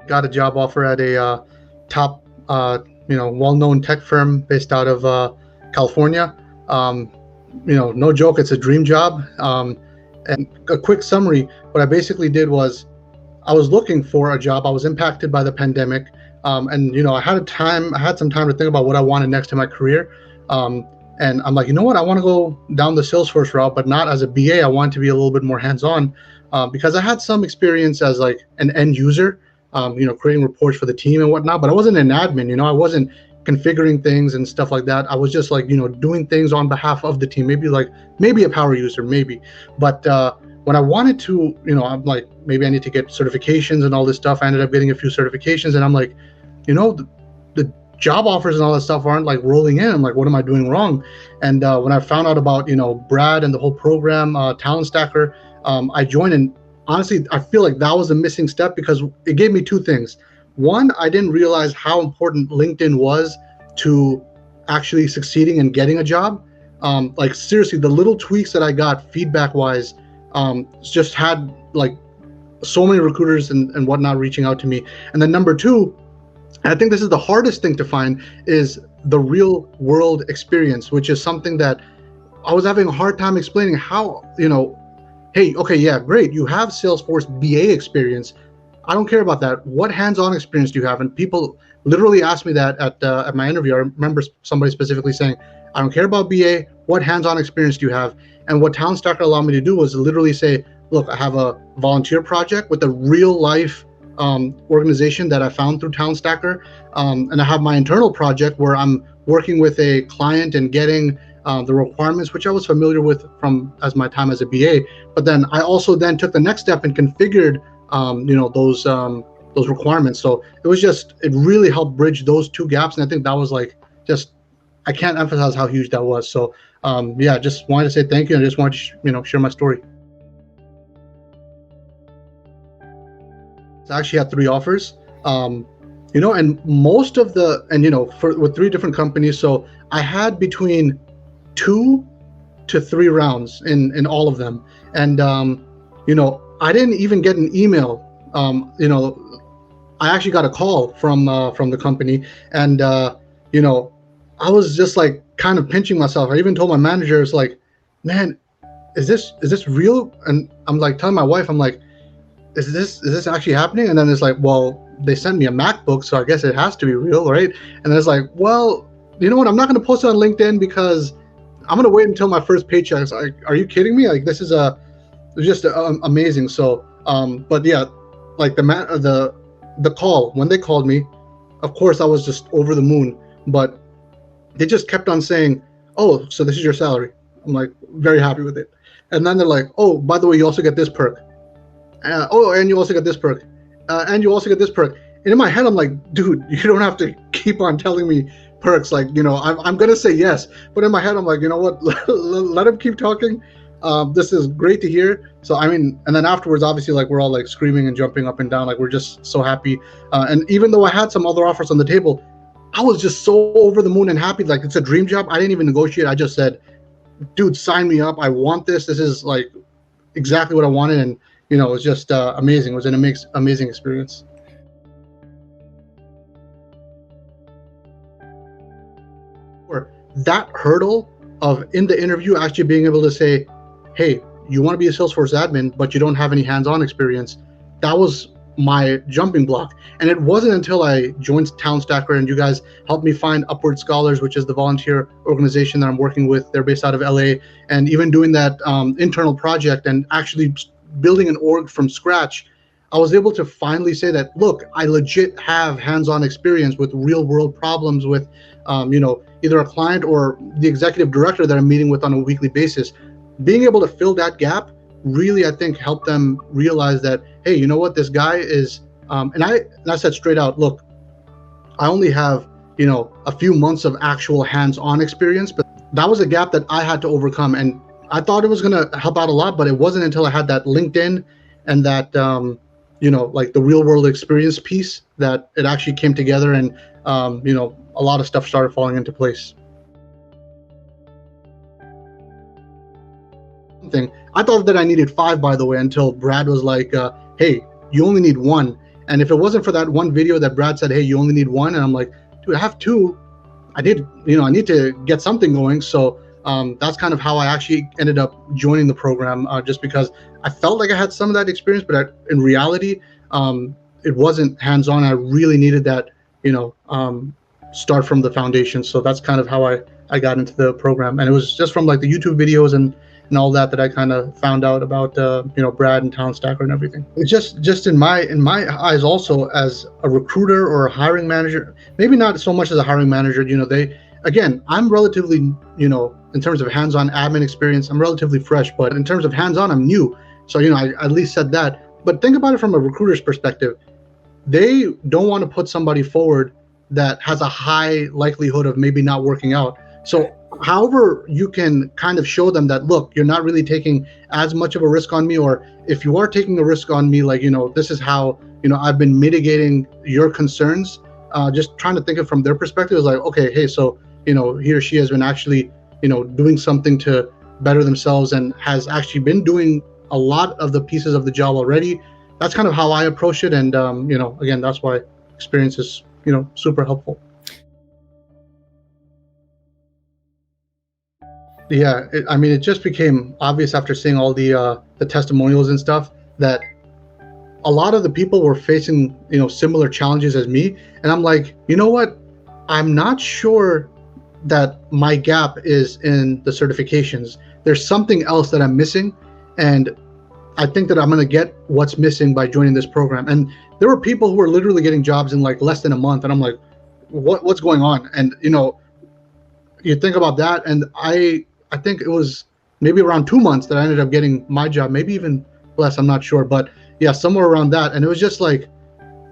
got a job offer at a top, well-known tech firm based out of California. No joke, it's a dream job. And a quick summary, what I basically did was I was looking for a job. I was impacted by the pandemic, and I had some time to think about what I wanted next in my career. And I'm like, you know what, I want to go down the Salesforce route, but not as a BA. I want to be a little bit more hands-on, because I had some experience as like an end user, creating reports for the team and whatnot. But I wasn't an admin. I wasn't configuring things and stuff like that. I was just like, doing things on behalf of the team. Maybe a power user, maybe. But when I wanted to, I'm like, maybe I need to get certifications and all this stuff. I ended up getting a few certifications, and I'm like, the job offers and all that stuff aren't like rolling in. I'm like, what am I doing wrong? And when I found out about, Brad and the whole program, Talent Stacker, I joined. And honestly, I feel like that was a missing step, because it gave me two things. One, I didn't realize how important LinkedIn was to actually succeeding and getting a job. Like seriously, the little tweaks that I got feedback wise, just had like so many recruiters and whatnot reaching out to me. And then number two, and I think this is the hardest thing to find, is the real world experience, which is something that I was having a hard time explaining. How, hey, okay, yeah, great, you have Salesforce BA experience. I don't care about that. What hands-on experience do you have? And people literally asked me that at my interview. I remember somebody specifically saying, I don't care about BA. What hands-on experience do you have? And what Talent Stacker allowed me to do was literally say, look, I have a volunteer project with a real life organization that I found through Talent Stacker. And I have my internal project where I'm working with a client and getting the requirements, which I was familiar with from as my time as a BA. But then I also then took the next step and configured those requirements. So it really helped bridge those two gaps. And I think that was like, I can't emphasize how huge that was. So just wanted to say thank you. And I just wanted to, share my story. I actually had 3 offers, and most of with 3 different companies. So I had between 2 to 3 rounds in all of them. And, I didn't even get an email. I actually got a call from the company, and, I was just like kind of pinching myself. I even told my manager, it's like, man, is this real? And I'm like telling my wife, I'm like, is this actually happening? And then it's like, well, they sent me a MacBook, so I guess it has to be real, right? And then it's like, well, you know what? I'm not going to post it on LinkedIn because I'm going to wait until my first paycheck. It's like, are you kidding me? Like, this is just amazing. So, but yeah, like the call, when they called me, of course I was just over the moon, but they just kept on saying, oh, so this is your salary. I'm like, very happy with it. And then they're like, oh, by the way, you also get this perk. And you also get this perk. And you also get this perk. And in my head, I'm like, dude, you don't have to keep on telling me perks. Like, I'm going to say yes. But in my head, I'm like, you know what? Let him keep talking. This is great to hear. So, and then afterwards, obviously, like, we're all like screaming and jumping up and down. Like, we're just so happy. And even though I had some other offers on the table, I was just so over the moon and happy. Like, it's a dream job. I didn't even negotiate. I just said, dude, sign me up. I want this. This is like exactly what I wanted. And, it was just amazing. It was an amazing experience. That hurdle of in the interview actually being able to say, hey, you want to be a Salesforce admin, but you don't have any hands-on experience. That was my jumping block. And it wasn't until I joined Talent Stacker and you guys helped me find Upward Scholars, which is the volunteer organization that I'm working with. They're based out of LA, and even doing that internal project and actually building an org from scratch, I was able to finally say that, look, I legit have hands-on experience with real world problems with, either a client or the executive director that I'm meeting with on a weekly basis. Being able to fill that gap really, I think, helped them realize that, hey, you know what, this guy is, and I said straight out, look, I only have, a few months of actual hands-on experience, but that was a gap that I had to overcome. And I thought it was going to help out a lot, but it wasn't until I had that LinkedIn and that, like the real world experience piece that it actually came together, and, a lot of stuff started falling into place. I thought that I needed 5, by the way, until Brad was like, hey, you only need 1. And if it wasn't for that one video that Brad said, hey, you only need one, and I'm like, dude, I have two. I need to get something going. So that's kind of how I actually ended up joining the program, just because I felt like I had some of that experience, but in reality, it wasn't hands-on. I really needed that, start from the foundation. So that's kind of how I got into the program. And it was just from like the YouTube videos and all that I kind of found out about, Brad and Talent Stacker and everything. It's just in my eyes also, as a recruiter or a hiring manager, maybe not so much as a hiring manager, I'm relatively, in terms of hands-on admin experience, I'm relatively fresh, but in terms of hands-on, I'm new. So, I at least said that. But think about it from a recruiter's perspective. They don't want to put somebody forward that has a high likelihood of maybe not working out. So however you can kind of show them that, look, you're not really taking as much of a risk on me, or if you are taking a risk on me, like, this is how, I've been mitigating your concerns. Just trying to think of from their perspective is like, okay, hey, so, he or she has been actually, doing something to better themselves and has actually been doing a lot of the pieces of the job already. That's kind of how I approach it. And, again, that's why experience is, super helpful. Yeah, it just became obvious after seeing all the testimonials and stuff that a lot of the people were facing, similar challenges as me. And I'm like, you know what? I'm not sure that my gap is in the certifications. There's something else that I'm missing. And I think that I'm going to get what's missing by joining this program. And there were people who were literally getting jobs in like less than a month. And I'm like, what's going on? And, you think about that. And I think it was maybe around 2 months that I ended up getting my job, maybe even less, I'm not sure. But yeah, somewhere around that. And it was just like,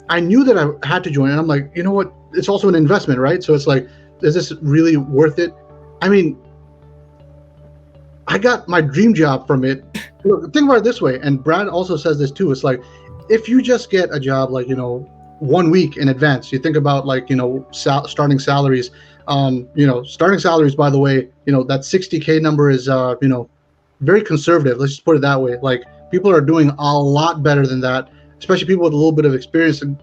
I knew that I had to join. And I'm like, you know what? It's also an investment, right? So it's like, is this really worth it? I got my dream job from it. Look, think about it this way, and Brad also says this too. It's like, if you just get a job like, 1 week in advance, you think about like, starting salaries. Starting salaries, by the way, that 60K number is, very conservative. Let's just put it that way. Like, people are doing a lot better than that, especially people with a little bit of experience. And,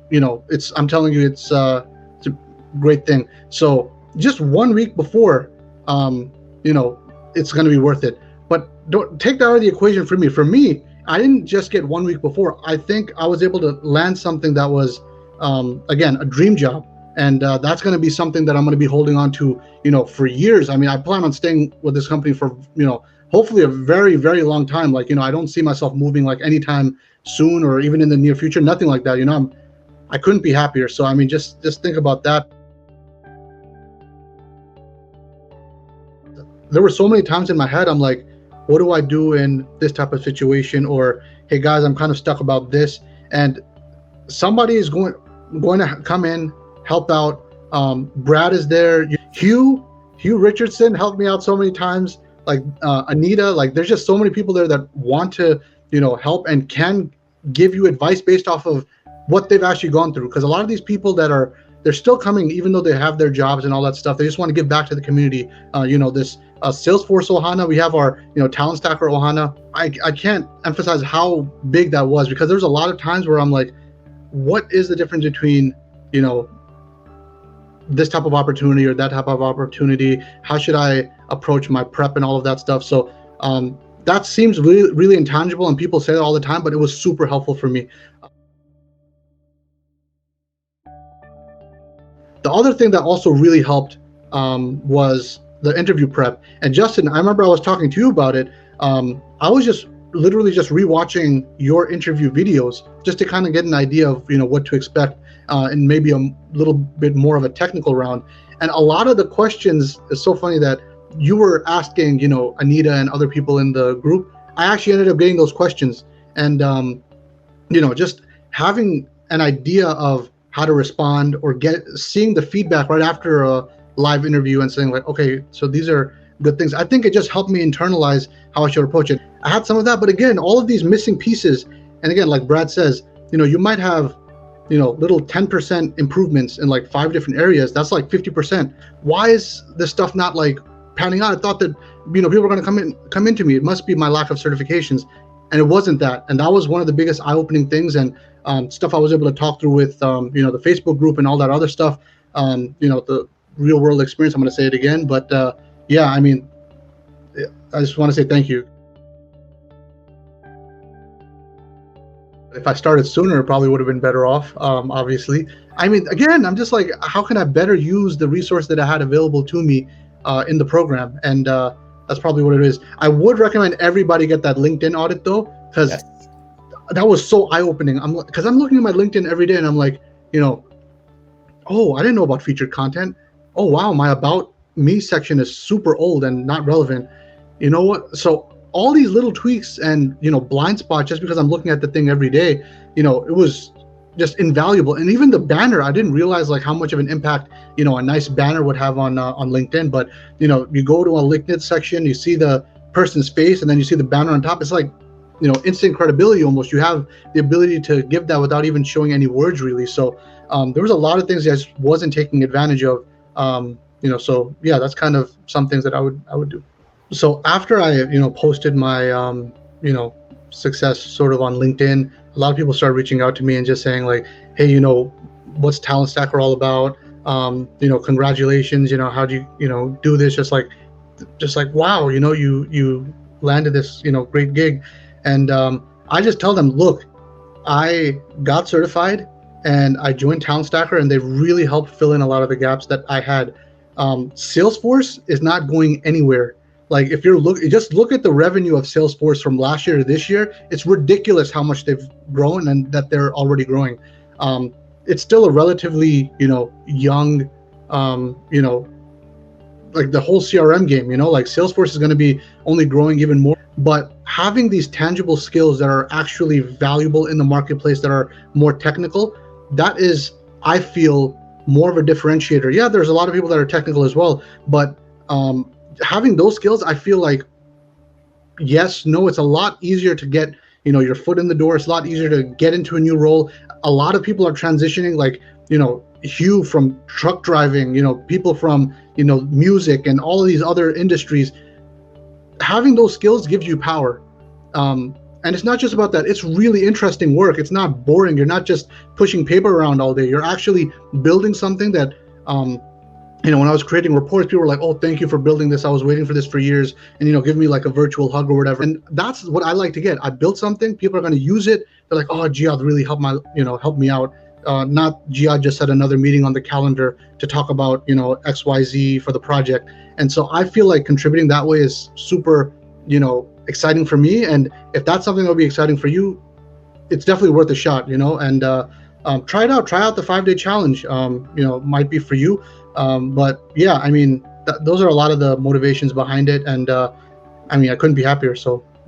I'm telling you, it's a great thing. So just 1 week before, it's going to be worth it. But don't take that out of the equation for me. For me, I didn't just get 1 week before. I think I was able to land something that was, again, a dream job. And that's going to be something that I'm going to be holding on to, for years. I plan on staying with this company for, hopefully a very, very long time. Like, I don't see myself moving like anytime soon or even in the near future, nothing like that. I couldn't be happier. So, just think about that. There were so many times in my head, I'm like, what do I do in this type of situation? Or, hey guys, I'm kind of stuck about this. And somebody is going to come in, help out. Brad is there. Hugh Richardson helped me out so many times. Like Anita, like there's just so many people there that want to, help and can give you advice based off of what they've actually gone through. Because a lot of these people they're still coming, even though they have their jobs and all that stuff. They just want to give back to the community. This Salesforce Ohana, we have our, Talent Stacker Ohana. I can't emphasize how big that was, because there's a lot of times where I'm like, what is the difference between, this type of opportunity or that type of opportunity? How should I approach my prep and all of that stuff? So that seems really, really intangible, and people say that all the time, but it was super helpful for me. The other thing that also really helped was the interview prep. And Justin, I remember I was talking to you about it. I was just literally just rewatching your interview videos just to kind of get an idea of, what to expect, and maybe a little bit more of a technical round. And a lot of the questions, it's so funny that you were asking, Anita and other people in the group. I actually ended up getting those questions, and just having an idea of how to respond, or seeing the feedback right after a live interview and saying like, okay, so these are good things. I think it just helped me internalize how I should approach it. I had some of that, but again, all of these missing pieces. And again, like Brad says, you might have, little 10% improvements in like 5 different areas. That's like 50%. Why is this stuff not like panning out? I thought that, people were going to come into me. It must be my lack of certifications. And it wasn't that. And that was one of the biggest eye-opening things. And stuff I was able to talk through with, the Facebook group and all that other stuff, the real world experience. I'm going to say it again, but yeah, I mean, I just want to say thank you. If I started sooner, it probably would have been better off, obviously. I mean, again, I'm just like, how can I better use the resource that I had available to me in the program? And that's probably what it is. I would recommend everybody get that LinkedIn audit, though, because Yes. that was so eye-opening. Because I'm looking at my LinkedIn every day, and I'm like, oh, I didn't know about featured content. Oh, wow, my About Me section is super old and not relevant. You know what? So all these little tweaks and, blind spots, just because I'm looking at the thing every day, it was just invaluable. And even the banner, I didn't realize like how much of an impact, a nice banner would have on LinkedIn. But, you go to a LinkedIn section, you see the person's face, and then you see the banner on top. It's like, instant credibility almost. You have the ability to give that without even showing any words, really. So there was a lot of things that I just wasn't taking advantage of. So yeah, that's kind of some things that I would do. So after I, posted my, success sort of on LinkedIn, a lot of people started reaching out to me and just saying like, hey, what's Talent Stacker all about? Congratulations, how do you, do this? Just like, wow, you landed this, great gig. And I just tell them, look, I got certified and I joined Talent Stacker, and they really helped fill in a lot of the gaps that I had. Salesforce is not going anywhere. Like if just look at the revenue of Salesforce from last year to this year. It's ridiculous how much they've grown and that they're already growing. It's still a relatively, young, like the whole CRM game, like Salesforce is going to be only growing even more. But having these tangible skills that are actually valuable in the marketplace, that are more technical, that is, I feel, more of a differentiator. Yeah, there's a lot of people that are technical as well, but having those skills, I feel like, it's a lot easier to get, your foot in the door. It's a lot easier to get into a new role. A lot of people are transitioning, like, Hugh from truck driving, people from, music and all of these other industries. Having those skills gives you power. And it's not just about that. It's really interesting work. It's not boring. You're not just pushing paper around all day. You're actually building something that, when I was creating reports, people were like, oh, thank you for building this. I was waiting for this for years, and, give me like a virtual hug or whatever. And that's what I like to get. I built something. People are going to use it. They're like, oh, Jihad really helped me out. Not Jihad just had another meeting on the calendar to talk about, XYZ for the project. And so I feel like contributing that way is super, exciting for me. And if that's something that'll be exciting for you, it's definitely worth a shot, and try it out. Try out the 5-day challenge. Might be for you. But yeah, I mean, those are a lot of the motivations behind it. And I couldn't be happier. So